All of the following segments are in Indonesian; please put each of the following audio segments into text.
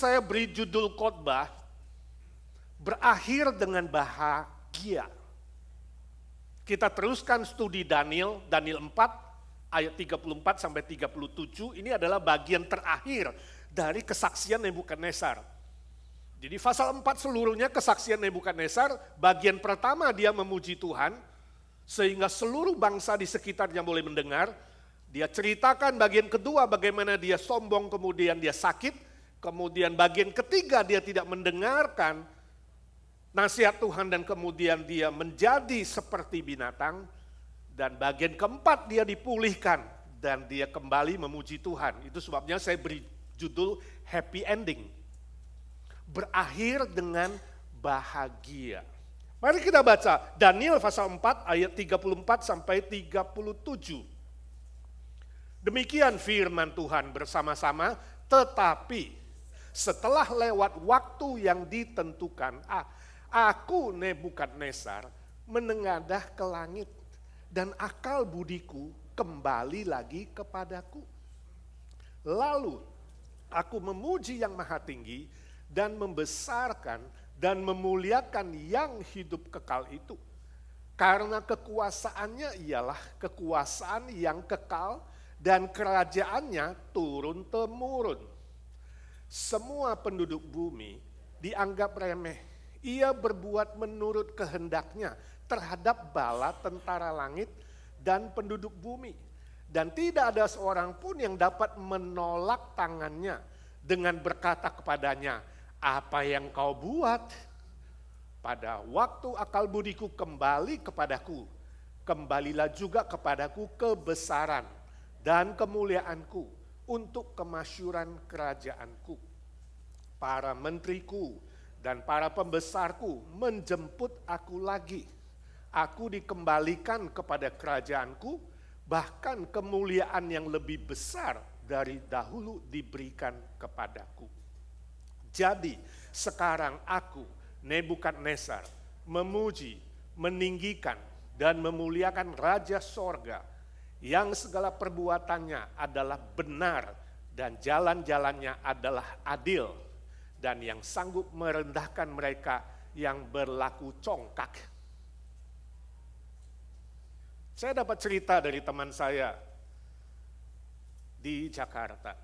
saya beri judul khotbah, berakhir dengan bahagia. Kita teruskan studi Daniel 4 ayat 34 sampai 37, ini adalah bagian terakhir dari kesaksian Nebukadnezar. Jadi pasal 4 seluruhnya kesaksian Nebukadnezar, bagian pertama dia memuji Tuhan, sehingga seluruh bangsa di sekitarnya boleh mendengar. Dia ceritakan bagian kedua bagaimana dia sombong, kemudian dia sakit, kemudian bagian ketiga dia tidak mendengarkan nasihat Tuhan dan kemudian dia menjadi seperti binatang. Dan bagian keempat dia dipulihkan dan dia kembali memuji Tuhan. Itu sebabnya saya beri judul happy ending. Berakhir dengan bahagia. Mari kita baca Daniel pasal 4 ayat 34 sampai 37. Demikian firman Tuhan bersama-sama, tetapi setelah lewat waktu yang ditentukan, aku Nebukadnezar menengadah ke langit dan akal budiku kembali lagi kepadaku. Lalu aku memuji yang maha tinggi dan membesarkan dan memuliakan yang hidup kekal itu. Karena kekuasaannya ialah kekuasaan yang kekal dan kerajaannya turun-temurun. Semua penduduk bumi dianggap remeh. Ia berbuat menurut kehendaknya terhadap bala tentara langit dan penduduk bumi. Dan tidak ada seorang pun yang dapat menolak tangannya dengan berkata kepadanya, apa yang kau buat? Pada waktu akal budiku kembali kepadaku, kembalilah juga kepadaku kebesaran dan kemuliaanku untuk kemasyuran kerajaanku. Para menteriku dan para pembesarku menjemput aku lagi. Aku dikembalikan kepada kerajaanku, bahkan kemuliaan yang lebih besar dari dahulu diberikan kepadaku. Jadi sekarang aku, Nebukadnezar, memuji, meninggikan, dan memuliakan Raja Sorga, yang segala perbuatannya adalah benar, dan jalan-jalannya adalah adil, dan yang sanggup merendahkan mereka yang berlaku congkak. Saya dapat cerita dari teman saya di Jakarta.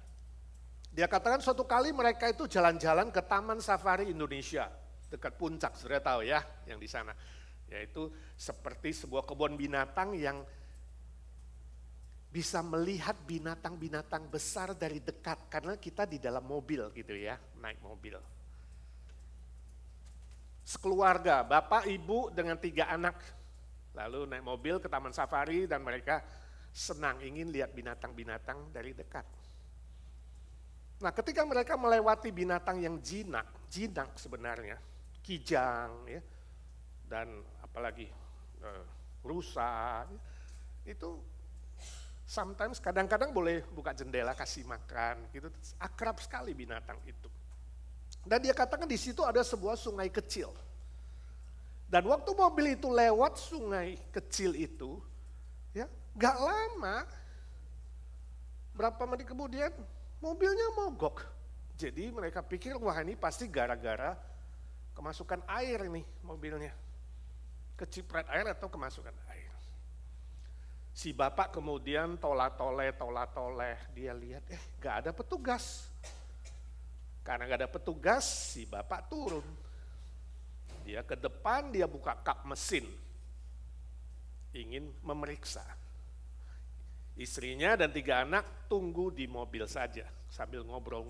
Dia katakan suatu kali mereka itu jalan-jalan ke Taman Safari Indonesia, dekat Puncak, sudah tahu ya, yang di sana. Yaitu seperti sebuah kebun binatang yang bisa melihat binatang-binatang besar dari dekat, karena kita di dalam mobil gitu ya, naik mobil. Sekeluarga, bapak, ibu dengan 3 anak, lalu naik mobil ke Taman Safari dan mereka senang ingin lihat binatang-binatang dari dekat. Nah, ketika mereka melewati binatang yang jinak sebenarnya, kijang ya, dan apalagi rusa, itu sometimes kadang-kadang boleh buka jendela kasih makan, gitu, akrab sekali binatang itu. Dan dia katakan di situ ada sebuah sungai kecil. Dan waktu mobil itu lewat sungai kecil itu, ya, gak lama, berapa menit kemudian mobilnya mogok. Jadi mereka pikir wah ini pasti gara-gara kemasukan air ini mobilnya. Keciprat air atau kemasukan air. Si bapak kemudian tola-toleh, dia lihat gak ada petugas. Karena gak ada petugas, si bapak turun. Dia ke depan, dia buka kap mesin. Ingin memeriksa. Istrinya dan 3 anak tunggu di mobil saja sambil ngobrol.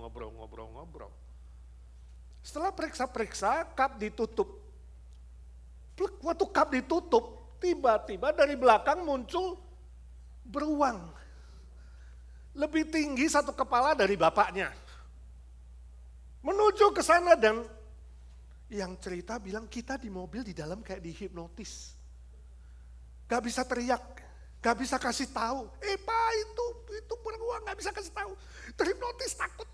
Setelah periksa-periksa, kap ditutup. Waktu kap ditutup, tiba-tiba dari belakang muncul beruang. Lebih tinggi 1 kepala dari bapaknya. Menuju ke sana dan yang cerita bilang kita di mobil di dalam kayak dihipnotis. Gak bisa teriak. Gak bisa kasih tahu, Pak itu beruang, gak bisa kasih tahu. Terhipnotis, takut.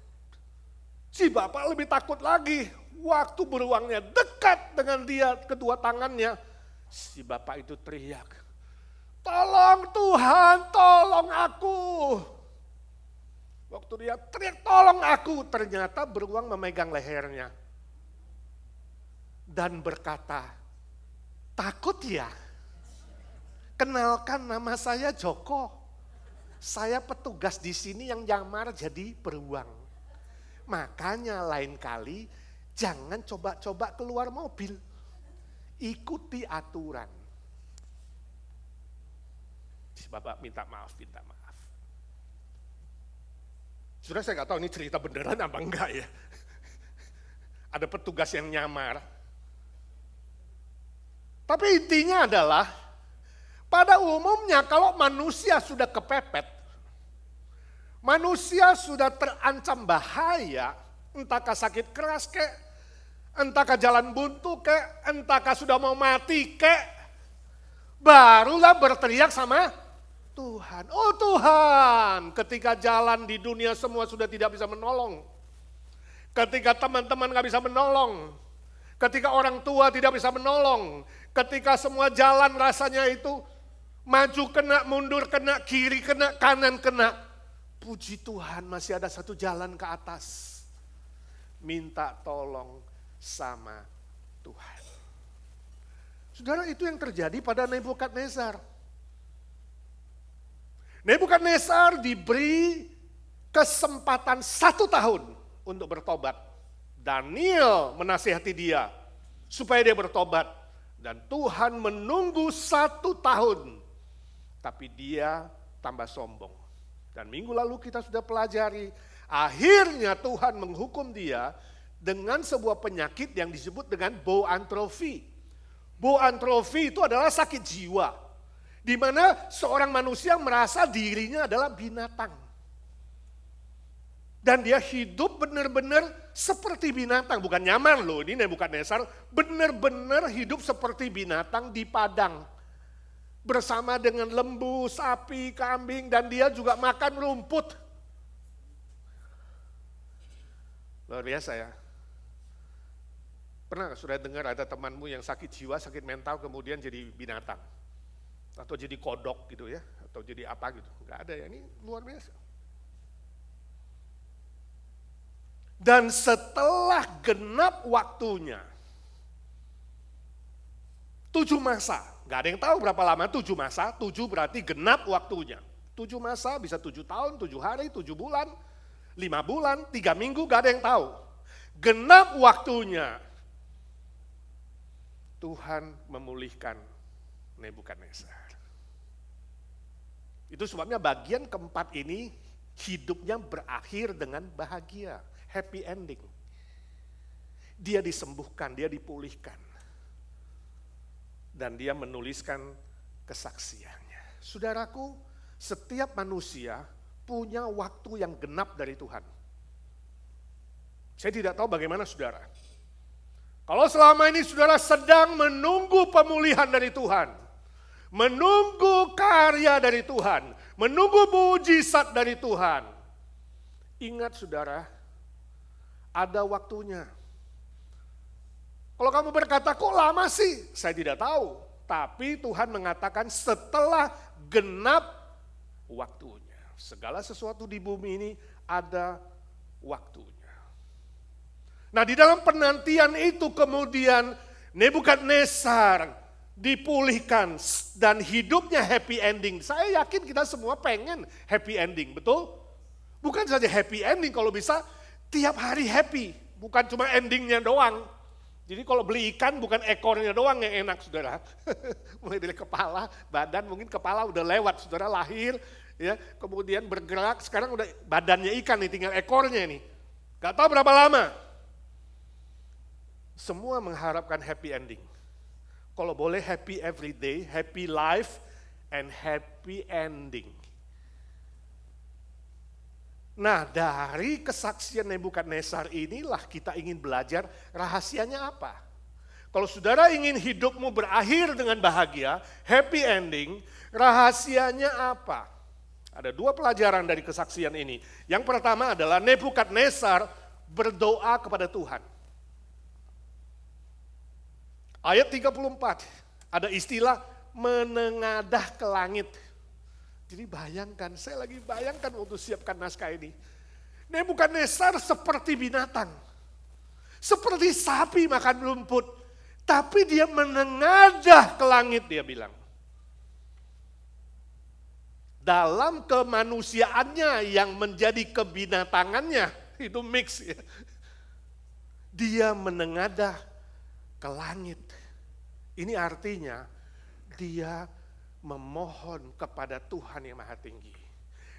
Si bapak lebih takut lagi. Waktu beruangnya dekat dengan dia, kedua tangannya, si bapak itu teriak, tolong Tuhan, tolong aku. Waktu Waktu dia teriak, tolong aku, ternyata beruang memegang lehernya. Dan berkata, takut ya? Kenalkan, nama saya Joko. Saya petugas di sini yang nyamar jadi beruang. Makanya lain kali jangan coba-coba keluar mobil. Ikuti aturan. Bapak minta maaf. Sudah saya nggak tahu ini cerita beneran apa enggak ya. Ada petugas yang nyamar. Tapi intinya adalah, pada umumnya kalau manusia sudah kepepet, manusia sudah terancam bahaya, entahkah sakit keras kek, entahkah jalan buntu kek, entahkah sudah mau mati kek, barulah berteriak sama Tuhan. Oh Tuhan, ketika jalan di dunia semua sudah tidak bisa menolong. Ketika teman-teman gak bisa menolong. Ketika orang tua tidak bisa menolong. Ketika semua jalan rasanya itu maju kena, mundur kena, kiri kena, kanan kena. Puji Tuhan masih ada satu jalan ke atas. Minta tolong sama Tuhan. Saudara, itu yang terjadi pada Nebukadnezar. Nebukadnezar diberi kesempatan 1 tahun untuk bertobat. Daniel menasihati dia supaya dia bertobat. Dan Tuhan menunggu 1 tahun. Tapi dia tambah sombong. Dan minggu lalu kita sudah pelajari, akhirnya Tuhan menghukum dia dengan sebuah penyakit yang disebut dengan boantrofi. Boantrofi itu adalah sakit jiwa. Di mana seorang manusia merasa dirinya adalah binatang. Dan dia hidup benar-benar seperti binatang, bukan nyaman loh, ini Nebukadnezar benar-benar hidup seperti binatang di padang. Bersama dengan lembu, sapi, kambing, dan dia juga makan rumput. Luar biasa ya. Pernah sudah dengar ada temanmu yang sakit jiwa, sakit mental, kemudian jadi binatang? Atau jadi kodok gitu ya, atau jadi apa gitu. Enggak ada ya, ini luar biasa. Dan setelah genap waktunya, 7 masa, enggak ada yang tahu berapa lama 7 masa, 7 berarti genap waktunya. 7 masa bisa 7 tahun, 7 hari, 7 bulan, 5 bulan, 3 minggu, enggak ada yang tahu. Genap waktunya, Tuhan memulihkan Nebukadnezar. Itu sebabnya bagian keempat ini hidupnya berakhir dengan bahagia, happy ending. Dia disembuhkan, dia dipulihkan. Dan dia menuliskan kesaksiannya. Saudaraku, setiap manusia punya waktu yang genap dari Tuhan. Saya tidak tahu bagaimana saudara. Kalau selama ini saudara sedang menunggu pemulihan dari Tuhan, menunggu karya dari Tuhan, menunggu mujizat dari Tuhan. Ingat saudara, ada waktunya. Kalau kamu berkata, kok lama sih? Saya tidak tahu. Tapi Tuhan mengatakan setelah genap waktunya. Segala sesuatu di bumi ini ada waktunya. Nah, di dalam penantian itu kemudian Nebukadnezar dipulihkan dan hidupnya happy ending. Saya yakin kita semua pengen happy ending, betul? Bukan saja happy ending, kalau bisa tiap hari happy, bukan cuma endingnya doang. Jadi kalau beli ikan bukan ekornya doang yang enak saudara. Mulai dari kepala, badan, mungkin kepala udah lewat saudara lahir, ya kemudian bergerak, sekarang udah badannya ikan nih, tinggal ekornya nih. Gak tahu berapa lama. Semua mengharapkan happy ending. Kalau boleh happy every day, happy life, and happy ending. Nah, dari kesaksian Nebukadnezar inilah kita ingin belajar rahasianya apa. Kalau saudara ingin hidupmu berakhir dengan bahagia, happy ending, rahasianya apa? Ada 2 pelajaran dari kesaksian ini. Yang pertama adalah Nebukadnezar berdoa kepada Tuhan. Ayat 34, ada istilah menengadah ke langit. Jadi bayangkan, saya lagi bayangkan untuk siapkan naskah ini. Nebukadnezar seperti binatang. Seperti sapi makan rumput. Tapi dia menengadah ke langit, dia bilang. Dalam kemanusiaannya yang menjadi kebinatangannya, itu mix ya. Dia menengadah ke langit. Ini artinya dia memohon kepada Tuhan yang Maha Tinggi.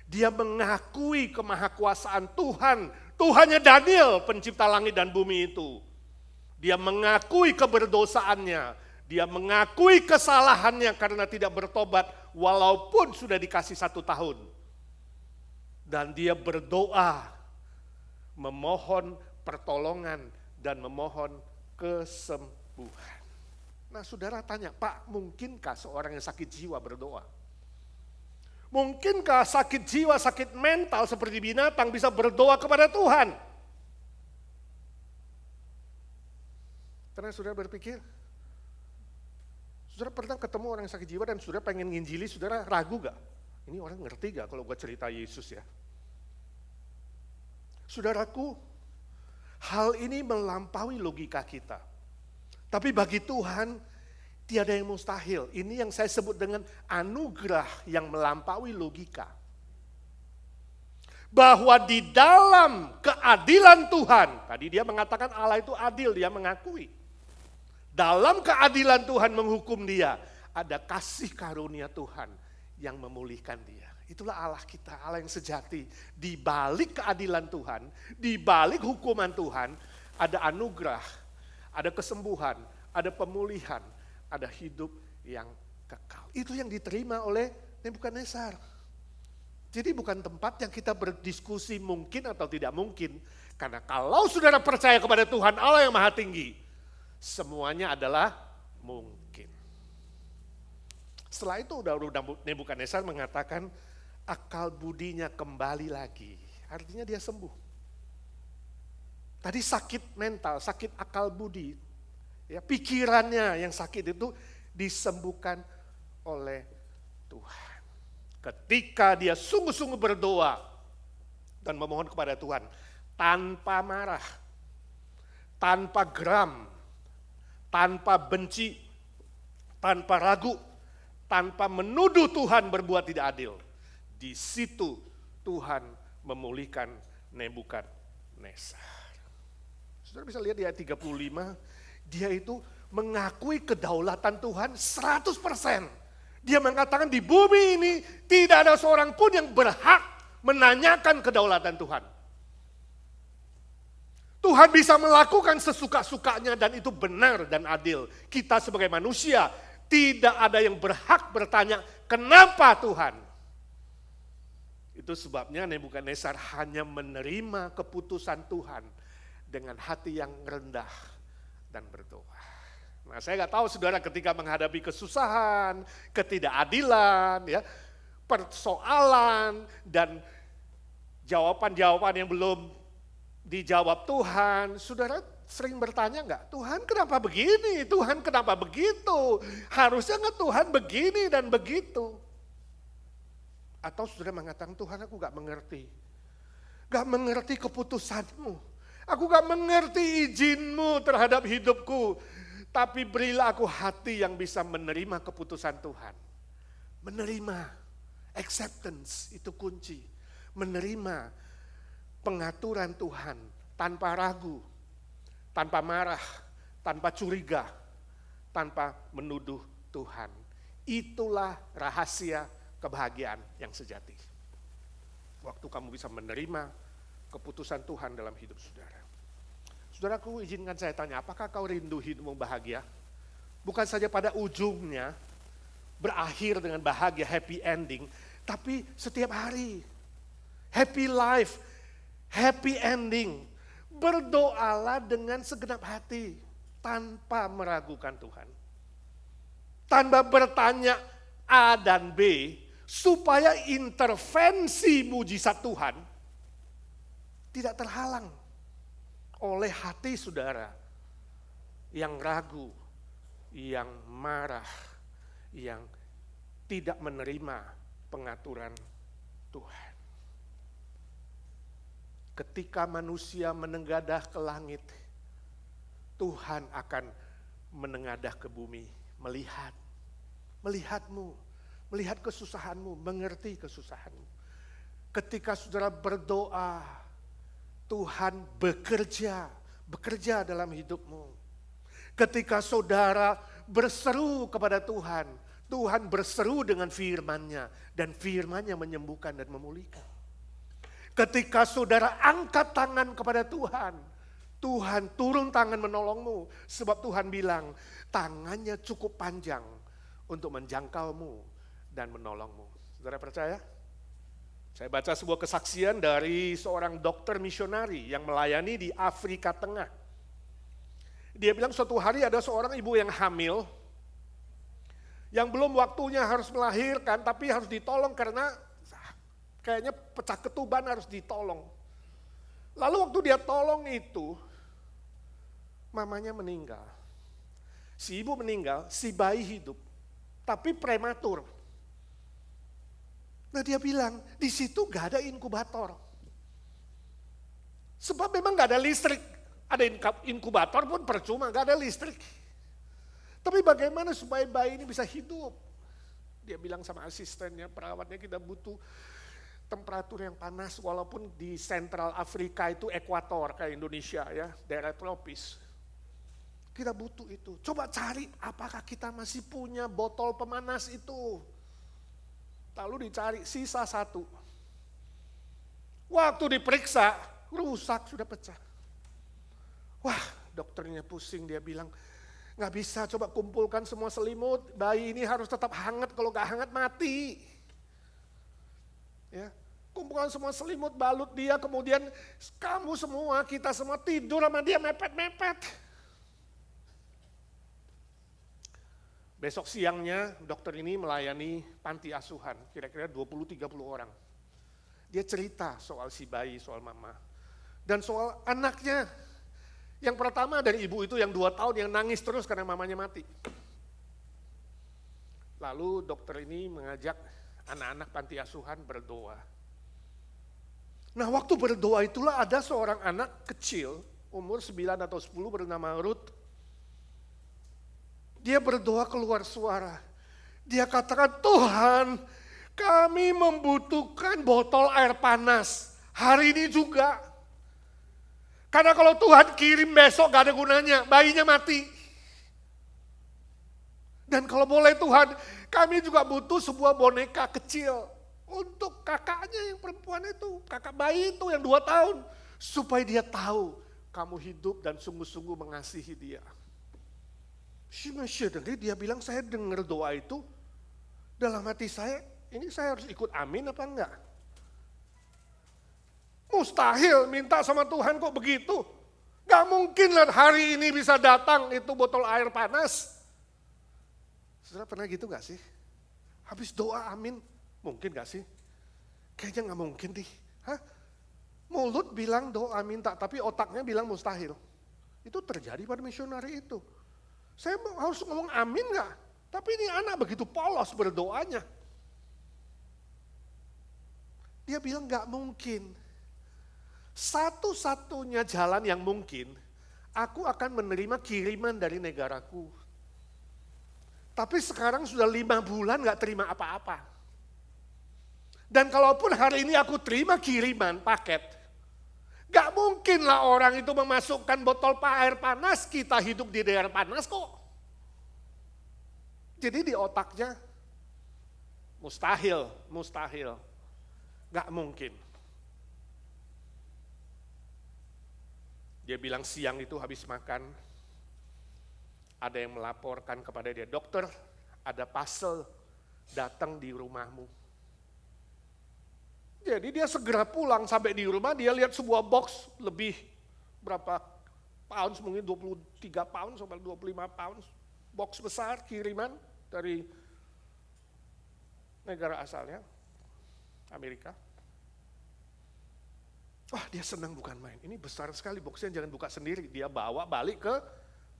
Dia mengakui kemahakuasaan Tuhan. Tuhannya Daniel, pencipta langit dan bumi itu. Dia mengakui keberdosaannya. Dia mengakui kesalahannya karena tidak bertobat walaupun sudah dikasih 1 tahun. Dan dia berdoa, memohon pertolongan dan memohon kesembuhan. Nah saudara tanya, Pak, mungkinkah seorang yang sakit jiwa berdoa? Mungkinkah sakit jiwa, sakit mental seperti binatang bisa berdoa kepada Tuhan? Pernah saudara berpikir? Saudara pernah ketemu orang yang sakit jiwa dan saudara pengen nginjili, saudara ragu gak? Ini orang ngerti gak kalau gue cerita Yesus ya? Saudaraku, hal ini melampaui logika kita. Tapi bagi Tuhan, tiada yang mustahil. Ini yang saya sebut dengan anugerah yang melampaui logika. Bahwa di dalam keadilan Tuhan, tadi dia mengatakan Allah itu adil, dia mengakui. Dalam keadilan Tuhan menghukum dia, ada kasih karunia Tuhan yang memulihkan dia. Itulah Allah kita, Allah yang sejati. Di balik keadilan Tuhan, di balik hukuman Tuhan, ada anugerah, ada kesembuhan, ada pemulihan, ada hidup yang kekal. Itu yang diterima oleh Nebukadnezar. Jadi bukan tempat yang kita berdiskusi mungkin atau tidak mungkin. Karena kalau saudara percaya kepada Tuhan Allah yang Maha Tinggi, semuanya adalah mungkin. Setelah itu udah Nebukadnezar mengatakan akal budinya kembali lagi. Artinya dia sembuh. Tadi sakit mental, sakit akal budi. Ya, pikirannya yang sakit itu disembuhkan oleh Tuhan. Ketika dia sungguh-sungguh berdoa dan memohon kepada Tuhan tanpa marah, tanpa geram, tanpa benci, tanpa ragu, tanpa menuduh Tuhan berbuat tidak adil. Di situ Tuhan memulihkan Nebukadnezar. Saudara bisa lihat di ayat 35, dia itu mengakui kedaulatan Tuhan 100%. Dia mengatakan di bumi ini tidak ada seorang pun yang berhak menanyakan kedaulatan Tuhan. Tuhan bisa melakukan sesuka-sukanya dan itu benar dan adil. Kita sebagai manusia tidak ada yang berhak bertanya, kenapa Tuhan? Itu sebabnya Nebukadnezar hanya menerima keputusan Tuhan dengan hati yang rendah dan berdoa. Nah, saya nggak tahu saudara ketika menghadapi kesusahan, ketidakadilan, ya, persoalan dan jawaban-jawaban yang belum dijawab Tuhan, saudara sering bertanya nggak, Tuhan kenapa begini, Tuhan kenapa begitu, harusnya nggak Tuhan begini dan begitu. Atau saudara mengatakan, Tuhan aku gak mengerti keputusanmu, aku gak mengerti izinmu terhadap hidupku, tapi berilah aku hati yang bisa menerima keputusan Tuhan. Menerima, acceptance itu kunci, menerima pengaturan Tuhan tanpa ragu, tanpa marah, tanpa curiga, tanpa menuduh Tuhan. Itulah rahasia kebahagiaan yang sejati. Waktu kamu bisa menerima keputusan Tuhan dalam hidup saudara. Saudaraku, izinkan saya tanya, apakah kau rindu hidupmu bahagia? Bukan saja pada ujungnya berakhir dengan bahagia, happy ending, tapi setiap hari. Happy life, happy ending. Berdoalah dengan segenap hati tanpa meragukan Tuhan. Tanpa bertanya A dan B, supaya intervensi mujizat Tuhan tidak terhalang oleh hati saudara yang ragu, yang marah, yang tidak menerima pengaturan Tuhan. Ketika manusia menengadah ke langit, Tuhan akan menengadah ke bumi, melihatmu, melihat kesusahanmu, mengerti kesusahanmu. Ketika saudara berdoa, Tuhan bekerja dalam hidupmu. Ketika saudara berseru kepada Tuhan, Tuhan berseru dengan firman-Nya, dan firman-Nya menyembuhkan dan memulihkan. Ketika saudara angkat tangan kepada Tuhan, Tuhan turun tangan menolongmu. Sebab Tuhan bilang, tangannya cukup panjang untuk menjangkaumu dan menolongmu. Saudara percaya? Saya baca sebuah kesaksian dari seorang dokter misionari yang melayani di Afrika Tengah. Dia bilang suatu hari ada seorang ibu yang hamil, yang belum waktunya harus melahirkan, tapi harus ditolong karena kayaknya pecah ketuban, harus ditolong. Lalu waktu dia tolong itu, mamanya meninggal. Si ibu meninggal, si bayi hidup, tapi prematur. Nah dia bilang, di situ gak ada inkubator. Sebab memang gak ada listrik. Ada inkubator pun percuma, gak ada listrik. Tapi bagaimana supaya bayi ini bisa hidup? Dia bilang sama asistennya, perawatnya, kita butuh temperatur yang panas, walaupun di Central Afrika itu ekuator kayak Indonesia ya, daerah tropis. Kita butuh itu. Coba cari apakah kita masih punya botol pemanas itu. Lalu dicari, sisa 1. Waktu diperiksa, rusak, sudah pecah. Wah, dokternya pusing, dia bilang, nggak bisa, coba kumpulkan semua selimut, bayi ini harus tetap hangat, kalau nggak hangat mati. Ya, kumpulkan semua selimut, balut dia, kemudian kamu semua, kita semua tidur sama dia mepet-mepet. Besok siangnya dokter ini melayani panti asuhan, kira-kira 20-30 orang. Dia cerita soal si bayi, soal mama. Dan soal anaknya. Yang pertama dari ibu itu yang 2 tahun yang nangis terus karena mamanya mati. Lalu dokter ini mengajak anak-anak panti asuhan berdoa. Nah waktu berdoa itulah ada seorang anak kecil, umur 9 atau 10 bernama Ruth. Dia berdoa keluar suara. Dia katakan, Tuhan kami membutuhkan botol air panas hari ini juga. Karena kalau Tuhan kirim besok gak ada gunanya, bayinya mati. Dan kalau boleh Tuhan, kami juga butuh sebuah boneka kecil. Untuk kakaknya yang perempuan itu, kakak bayi itu yang 2 tahun. Supaya dia tahu kamu hidup dan sungguh-sungguh mengasihi dia. Jadi dia bilang, saya dengar doa itu, dalam hati saya, ini saya harus ikut amin apa enggak? Mustahil minta sama Tuhan kok begitu. Gak mungkin lah hari ini bisa datang itu botol air panas. Saudara pernah gitu gak sih? Habis doa amin, mungkin gak sih? Kayaknya gak mungkin deh. Hah? Mulut bilang doa minta, tapi otaknya bilang mustahil. Itu terjadi pada misionari itu. Saya harus ngomong amin gak? Tapi ini anak begitu polos berdoanya. Dia bilang gak mungkin. Satu-satunya jalan yang mungkin, aku akan menerima kiriman dari negaraku. Tapi sekarang sudah 5 bulan gak terima apa-apa. Dan kalaupun hari ini aku terima kiriman paket, gak mungkin lah orang itu memasukkan botol air panas, kita hidup di daerah panas kok. Jadi di otaknya, mustahil, gak mungkin. Dia bilang siang itu habis makan, ada yang melaporkan kepada dia, dokter ada parcel datang di rumahmu. Jadi dia segera pulang, sampai di rumah dia lihat sebuah box lebih berapa pounds, mungkin 23 pounds sampai 25 pounds. Box besar kiriman dari negara asalnya, Amerika. Wah dia senang bukan main, ini besar sekali boxnya, jangan buka sendiri. Dia bawa balik ke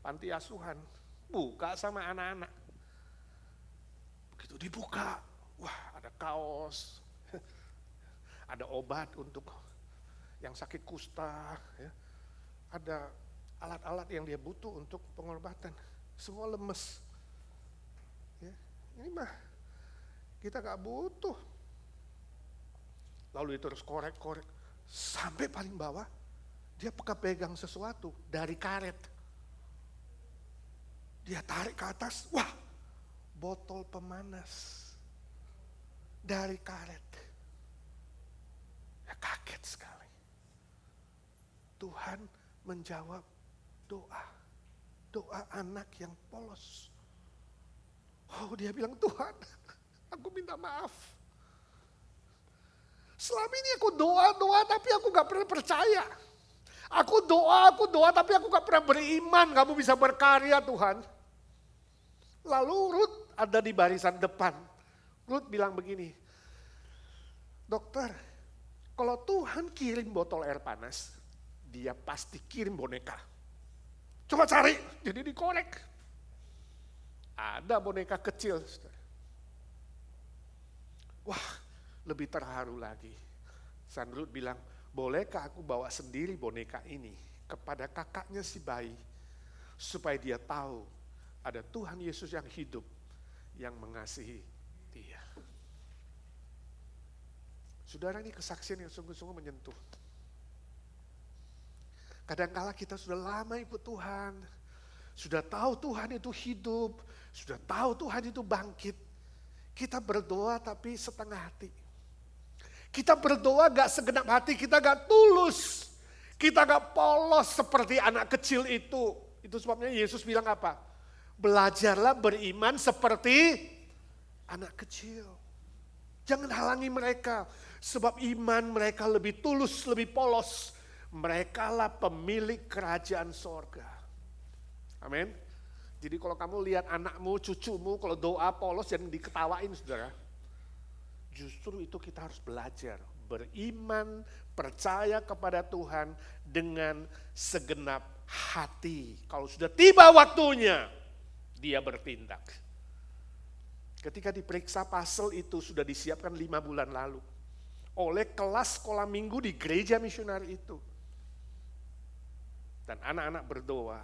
panti asuhan, buka sama anak-anak. Begitu dibuka, wah ada kaos, ada obat untuk yang sakit kusta, ya. Ada alat-alat yang dia butuh untuk pengobatan. Semua lemes. Ya. Ini mah kita gak butuh. Lalu dia terus korek-korek. Sampai paling bawah, dia pegang sesuatu dari karet. Dia tarik ke atas, wah, botol pemanas dari karet. Ya, kaget sekali. Tuhan menjawab doa anak yang polos. Oh, dia bilang, Tuhan, aku minta maaf. Selama ini aku doa tapi aku gak pernah percaya. Aku doa tapi aku gak pernah beriman kamu bisa berkarya Tuhan. Lalu Ruth ada di barisan depan. Ruth bilang begini, dokter, kalau Tuhan kirim botol air panas, dia pasti kirim boneka. Coba cari, jadi dikorek. Ada boneka kecil. Wah, lebih terharu lagi. San Ruth bilang, bolehkah aku bawa sendiri boneka ini kepada kakaknya si bayi, supaya dia tahu ada Tuhan Yesus yang hidup, yang mengasihi dia. Saudara, ini kesaksian yang sungguh-sungguh menyentuh. Kadangkala kita sudah lama ikut Tuhan, sudah tahu Tuhan itu hidup, sudah tahu Tuhan itu bangkit. Kita berdoa tapi setengah hati. Kita berdoa gak segenap hati, kita gak tulus. Kita gak polos seperti anak kecil itu. Itu sebabnya Yesus bilang apa? Belajarlah beriman seperti anak kecil. Jangan halangi mereka, sebab iman mereka lebih tulus, lebih polos. Merekalah pemilik kerajaan sorga. Amin. Jadi kalau kamu lihat anakmu, cucumu, kalau doa polos jangan diketawain, saudara. Justru itu kita harus belajar, beriman, percaya kepada Tuhan dengan segenap hati. Kalau sudah tiba waktunya, dia bertindak. Ketika diperiksa pasal itu sudah disiapkan 5 bulan lalu oleh kelas sekolah minggu di gereja misionari itu. Dan anak-anak berdoa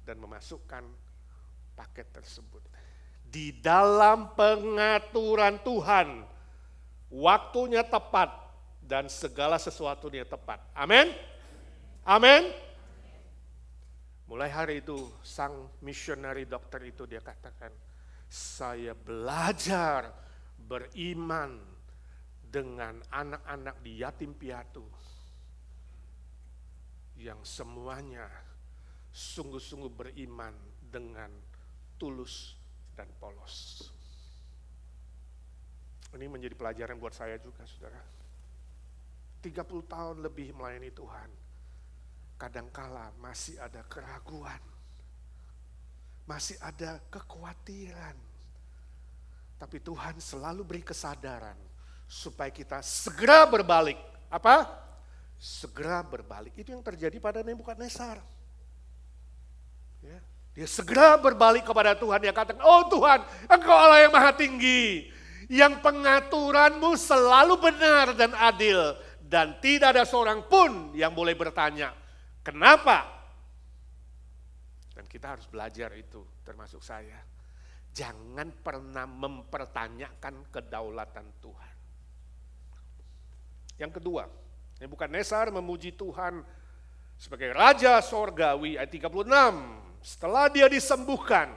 dan memasukkan paket tersebut. Di dalam pengaturan Tuhan, waktunya tepat dan segala sesuatunya tepat. Amin? Amin? Mulai hari itu sang misionari dokter itu dia katakan, saya belajar beriman dengan anak-anak di yatim piatu yang semuanya sungguh-sungguh beriman dengan tulus dan polos. Ini menjadi pelajaran buat saya juga, saudara. 30 tahun lebih melayani Tuhan. Kadangkala masih ada keraguan. Masih ada kekhawatiran. Tapi Tuhan selalu beri kesadaran supaya kita segera berbalik. Apa? Segera berbalik. Itu yang terjadi pada Nebukadnezar. Ya. Dia segera berbalik kepada Tuhan. Dia katakan, oh Tuhan, Engkau Allah yang maha tinggi. Yang pengaturanmu selalu benar dan adil. Dan tidak ada seorang pun yang boleh bertanya, kenapa? Dan kita harus belajar itu, termasuk saya. Jangan pernah mempertanyakan kedaulatan Tuhan. Yang kedua, Nebukadnezar memuji Tuhan sebagai Raja Sorgawi, ayat 36. Setelah dia disembuhkan,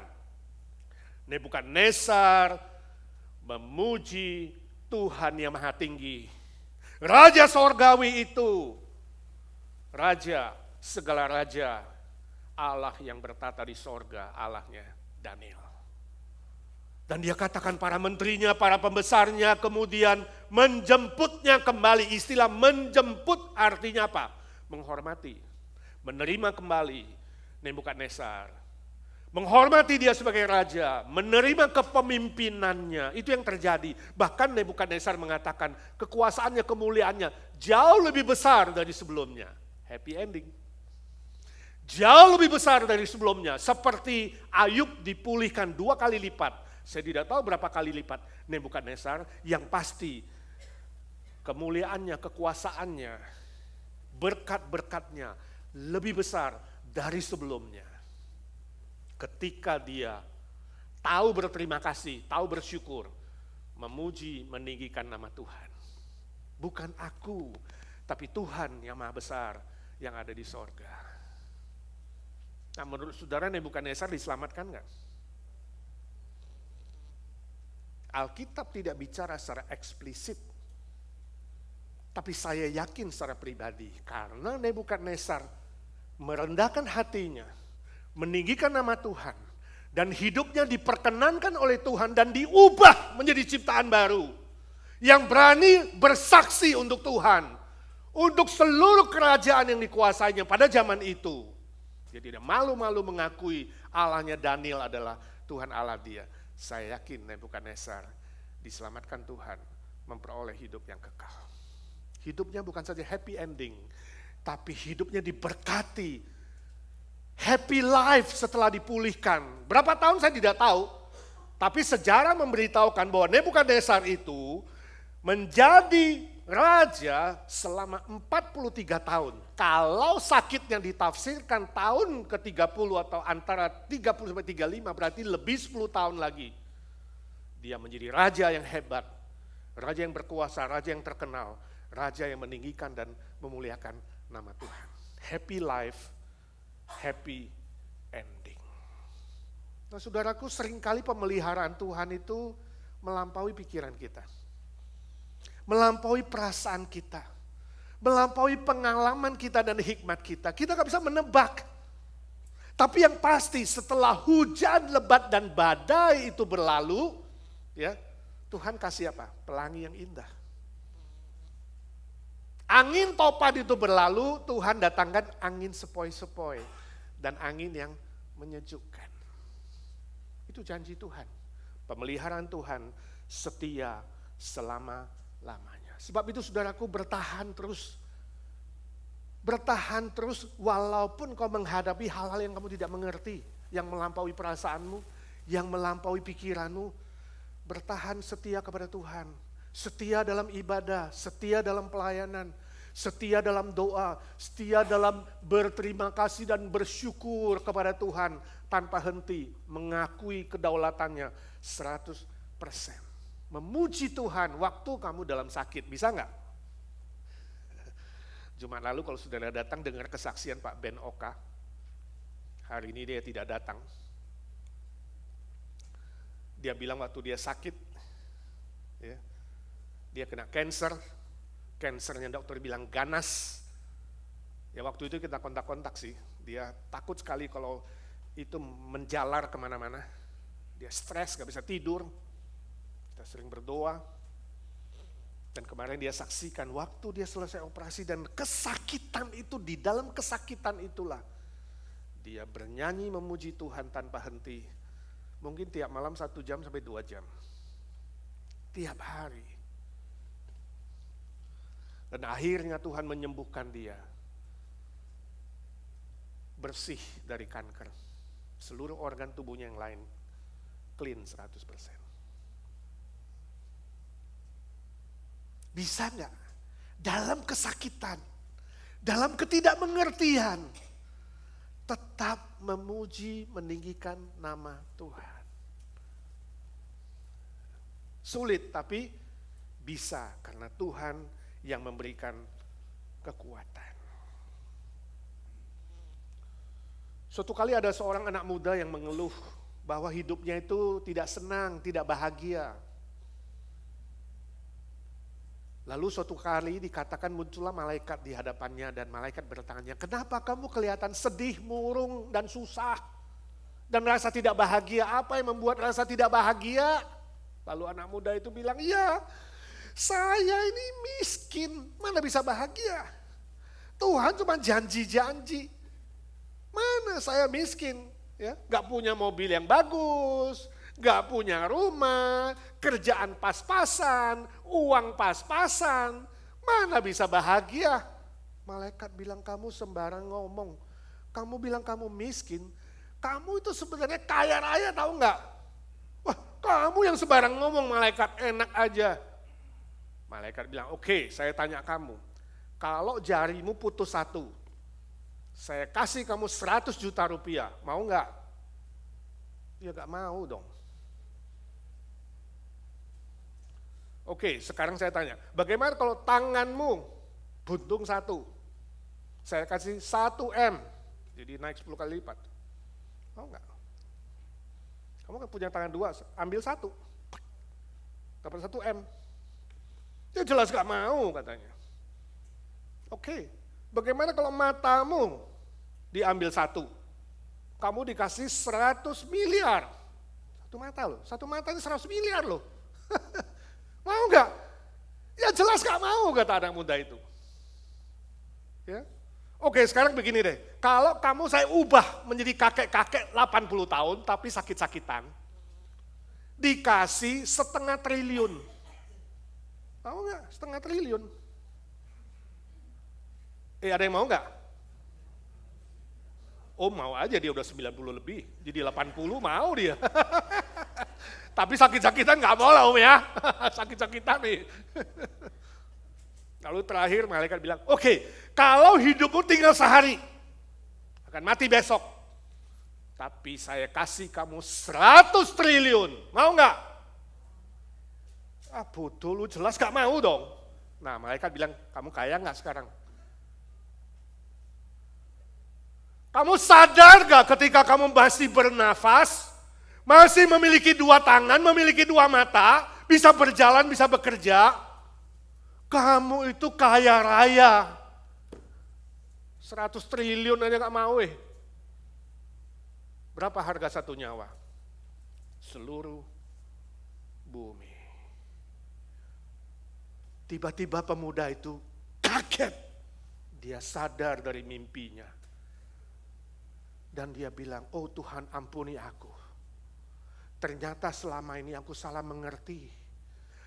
Nebukadnezar memuji Tuhan yang maha tinggi. Raja Sorgawi itu, Raja segala raja, Allah yang bertata di sorga, Allahnya Daniel. Dan dia katakan para menterinya, para pembesarnya kemudian menjemputnya kembali. Istilah menjemput artinya apa? Menghormati, menerima kembali Nebukadnezar. Menghormati dia sebagai raja, menerima kepemimpinannya, itu yang terjadi. Bahkan Nebukadnezar mengatakan kekuasaannya, kemuliaannya jauh lebih besar dari sebelumnya. Happy ending. Jauh lebih besar dari sebelumnya, seperti Ayub dipulihkan 2 kali lipat. Saya tidak tahu berapa kali lipat Nebukadnezar, yang pasti kemuliaannya, kekuasaannya berkat-berkatnya lebih besar dari sebelumnya. Ketika dia tahu berterima kasih, tahu bersyukur, memuji, meninggikan nama Tuhan. Bukan aku, tapi Tuhan yang maha besar yang ada di sorga. Nah, menurut saudara Nebukadnezar diselamatkan nggak? Alkitab tidak bicara secara eksplisit, tapi saya yakin secara pribadi, karena Nebukadnezar merendahkan hatinya, meninggikan nama Tuhan, dan hidupnya diperkenankan oleh Tuhan dan diubah menjadi ciptaan baru, yang berani bersaksi untuk Tuhan, untuk seluruh kerajaan yang dikuasainya pada zaman itu. Dia tidak malu-malu mengakui Allahnya Daniel adalah Tuhan Allah dia. Saya yakin Nebukadnezar diselamatkan Tuhan, memperoleh hidup yang kekal. Hidupnya bukan saja happy ending, tapi hidupnya diberkati. Happy life setelah dipulihkan. Berapa tahun saya tidak tahu, tapi sejarah memberitahukan bahwa Nebukadnezar itu menjadi raja selama 43 tahun. Kalau sakit yang ditafsirkan tahun ke-30 atau antara 30 sampai 35 berarti lebih 10 tahun lagi. Dia menjadi raja yang hebat, raja yang berkuasa, raja yang terkenal, raja yang meninggikan dan memuliakan nama Tuhan. Happy life, happy ending. Nah saudaraku, seringkali pemeliharaan Tuhan itu melampaui pikiran kita. Melampaui perasaan kita, melampaui pengalaman kita dan hikmat kita. Kita gak bisa menebak. Tapi yang pasti setelah hujan lebat dan badai itu berlalu, ya Tuhan kasih apa? Pelangi yang indah. Angin topan itu berlalu, Tuhan datangkan angin sepoi-sepoi dan angin yang menyejukkan. Itu janji Tuhan. Pemeliharaan Tuhan setia selama-lamanya. Sebab itu saudaraku bertahan terus. Bertahan terus walaupun kau menghadapi hal-hal yang kamu tidak mengerti. Yang melampaui perasaanmu, yang melampaui pikiranmu. Bertahan setia kepada Tuhan. Setia dalam ibadah, setia dalam pelayanan. Setia dalam doa, setia dalam berterima kasih dan bersyukur kepada Tuhan. Tanpa henti mengakui kedaulatannya 100%. Memuji Tuhan waktu kamu dalam sakit, bisa nggak? Jumat lalu kalau saudara datang dengar kesaksian Pak Ben Oka, hari ini dia tidak datang. Dia bilang waktu dia sakit, ya, dia kena cancer, cancernya dokter bilang ganas. Ya waktu itu kita kontak-kontak sih, dia takut sekali kalau itu menjalar kemana-mana. Dia stres, gak bisa tidur. Kita sering berdoa, dan kemarin dia saksikan waktu dia selesai operasi dan kesakitan itu, di dalam kesakitan itulah dia bernyanyi memuji Tuhan tanpa henti. Mungkin tiap malam 1 jam sampai 2 jam. Tiap hari. Dan akhirnya Tuhan menyembuhkan dia. Bersih dari kanker. Seluruh organ tubuhnya yang lain clean 100%. Bisa nggak? Dalam kesakitan, dalam ketidakmengertian, tetap memuji, meninggikan nama Tuhan. Sulit, tapi bisa karena Tuhan yang memberikan kekuatan. Suatu kali ada seorang anak muda yang mengeluh bahwa hidupnya itu tidak senang, tidak bahagia. Lalu suatu kali dikatakan muncullah malaikat di hadapannya dan malaikat bertanya, kenapa kamu kelihatan sedih, murung dan susah dan merasa tidak bahagia? Apa yang membuat rasa tidak bahagia? Lalu anak muda itu bilang, ya saya ini miskin, mana bisa bahagia? Tuhan cuma janji-janji. Mana saya miskin, ya, gak punya mobil yang bagus, gak punya rumah, kerjaan pas-pasan, uang pas-pasan, mana bisa bahagia? Malaikat bilang kamu sembarang ngomong, kamu bilang kamu miskin, kamu itu sebenarnya kaya raya tahu nggak? Wah, kamu yang sembarang ngomong malaikat, enak aja. Malaikat bilang, oke, saya tanya kamu, Kalau jarimu putus satu, saya kasih kamu 100 juta rupiah, mau nggak? Ya nggak mau dong. Oke, sekarang saya tanya, bagaimana kalau tanganmu buntung satu? Saya kasih 1 M, jadi naik 10 kali lipat. Mau nggak? Kamu kan punya tangan 2, ambil 1, dapat 1 M. Ya jelas nggak mau katanya. Oke, bagaimana kalau matamu diambil 1? Kamu dikasih 100 miliar. Satu mata ini 100 miliar loh. Mau nggak? Ya jelas nggak mau, kata anak muda itu. Ya. Oke, sekarang begini deh. Kalau kamu saya ubah menjadi kakek-kakek 80 tahun tapi sakit-sakitan, dikasih 0,5 triliun. Mau nggak? 0,5 triliun. Ada yang mau nggak? Oh mau aja, dia udah 90 lebih, jadi 80 mau dia. Tapi sakit-sakitan nggak mau lah Om ya, sakit-sakitan nih. Lalu terakhir malaikat bilang, oke, kalau hidupmu tinggal sehari, akan mati besok. Tapi saya kasih kamu 100 triliun, mau nggak? Bodoh lu, jelas nggak mau dong. Nah malaikat bilang, kamu kaya nggak sekarang? Kamu sadar gak ketika kamu masih bernafas, masih memiliki 2 tangan, memiliki 2 mata, bisa berjalan, bisa bekerja, kamu itu kaya raya. 100 triliun aja gak mau Berapa harga 1 nyawa? Seluruh bumi. Tiba-tiba pemuda itu kaget. Dia sadar dari mimpinya. Dan dia bilang, oh Tuhan ampuni aku. Ternyata selama ini aku salah mengerti.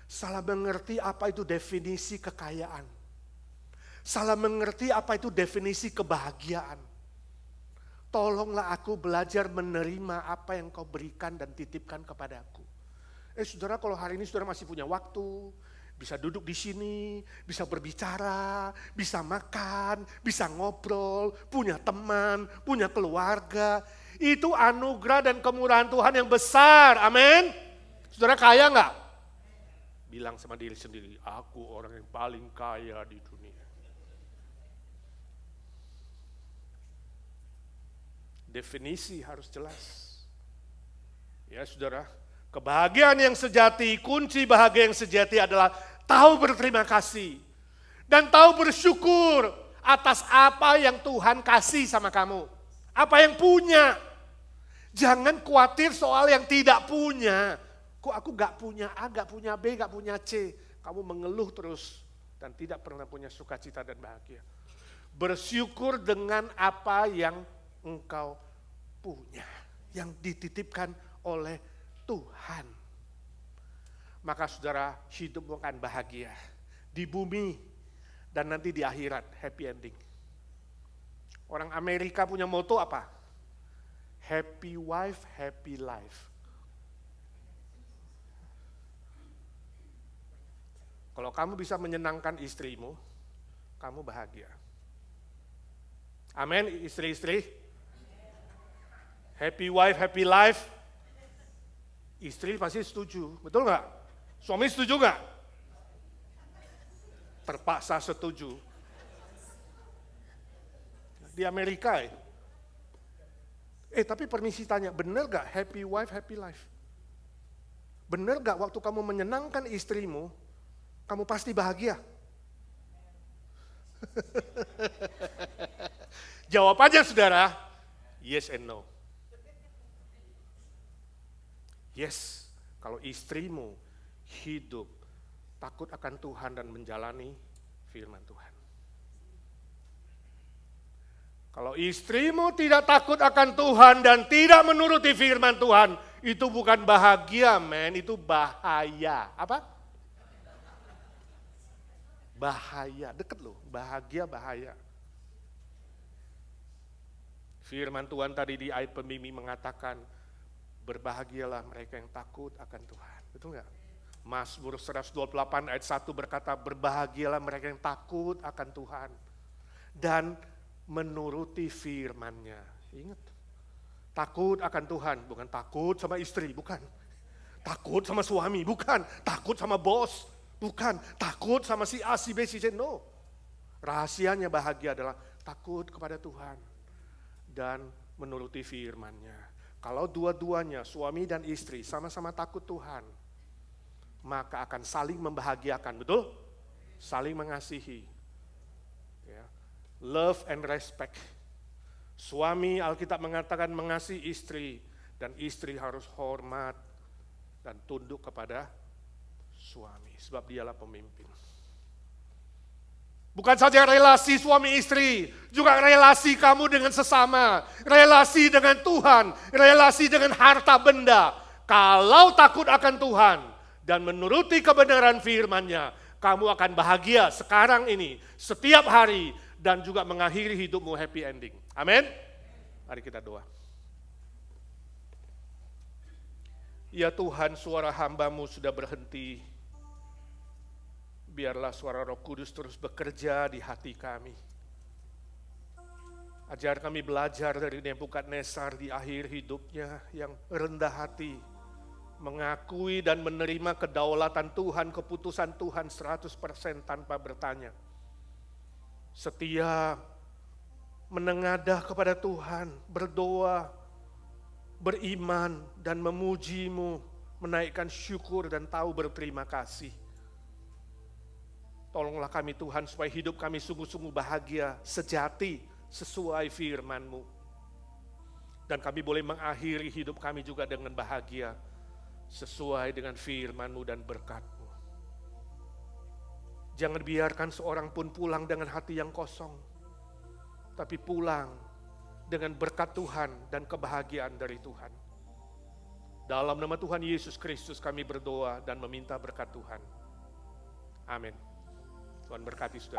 Salah mengerti apa itu definisi kekayaan. Salah mengerti apa itu definisi kebahagiaan. Tolonglah aku belajar menerima apa yang kau berikan dan titipkan kepadaku. Saudara, kalau hari ini saudara masih punya waktu, bisa duduk di sini, bisa berbicara, bisa makan, bisa ngobrol, punya teman, punya keluarga. Itu anugerah dan kemurahan Tuhan yang besar, amin. Saudara kaya nggak? Bilang sama diri sendiri, aku orang yang paling kaya di dunia. Definisi harus jelas. Ya saudara, kebahagiaan yang sejati, kunci bahagia yang sejati adalah tahu berterima kasih dan tahu bersyukur atas apa yang Tuhan kasih sama kamu. Apa yang punya. Jangan khawatir soal yang tidak punya. Kok aku gak punya A, gak punya B, gak punya C. Kamu mengeluh terus dan tidak pernah punya sukacita dan bahagia. Bersyukur dengan apa yang engkau punya, yang dititipkan oleh Tuhan. Maka saudara hidupmu akan bahagia di bumi dan nanti di akhirat, happy ending. Orang Amerika punya moto apa? Happy wife, happy life. Kalau kamu bisa menyenangkan istrimu, kamu bahagia. Amin, istri-istri. Happy wife, happy life. Istri pasti setuju, betul nggak? Suami setuju nggak? Terpaksa setuju. Di Amerika tapi permisi tanya, benar nggak happy wife, happy life? Benar nggak waktu kamu menyenangkan istrimu, kamu pasti bahagia? Jawabannya saudara, yes and no. Yes, kalau istrimu hidup takut akan Tuhan dan menjalani firman Tuhan. Kalau istrimu tidak takut akan Tuhan dan tidak menuruti firman Tuhan, itu bukan bahagia, men, itu bahaya. Apa? Bahaya, deket loh, bahagia bahaya. Firman Tuhan tadi di ayat pemimi mengatakan, berbahagialah mereka yang takut akan Tuhan. Betul nggak? Mazmur 128 ayat 1 berkata, berbahagialah mereka yang takut akan Tuhan dan menuruti firman-Nya. Ingat, takut akan Tuhan, bukan takut sama istri, bukan. Takut sama suami, bukan. Takut sama bos, bukan. Takut sama si A, si B, si C, no. Rahasianya bahagia adalah takut kepada Tuhan dan menuruti firman-Nya. Kalau dua-duanya, suami dan istri, sama-sama takut Tuhan, maka akan saling membahagiakan, betul? Saling mengasihi. Ya. Love and respect. Suami, Alkitab mengatakan mengasihi istri, dan istri harus hormat dan tunduk kepada suami, sebab dialah pemimpin. Bukan saja relasi suami istri, juga relasi kamu dengan sesama, relasi dengan Tuhan, relasi dengan harta benda. Kalau takut akan Tuhan dan menuruti kebenaran firman-Nya, kamu akan bahagia sekarang ini, setiap hari, dan juga mengakhiri hidupmu happy ending. Amin. Mari kita doa. Ya Tuhan, suara hamba-Mu sudah berhenti. Biarlah suara Roh Kudus terus bekerja di hati kami. Ajar kami belajar dari Nebukadnezar di akhir hidupnya yang rendah hati, mengakui dan menerima kedaulatan Tuhan, keputusan Tuhan 100% tanpa bertanya. Setia, menengadah kepada Tuhan, berdoa, beriman dan memuji-Mu, menaikkan syukur dan tahu berterima kasih. Tolonglah kami Tuhan supaya hidup kami sungguh-sungguh bahagia, sejati, sesuai firman-Mu. Dan kami boleh mengakhiri hidup kami juga dengan bahagia, sesuai dengan firman-Mu dan berkat-Mu. Jangan biarkan seorang pun pulang dengan hati yang kosong, tapi pulang dengan berkat Tuhan dan kebahagiaan dari Tuhan. Dalam nama Tuhan Yesus Kristus kami berdoa dan meminta berkat Tuhan. Amin. Tuhan berkati saudara.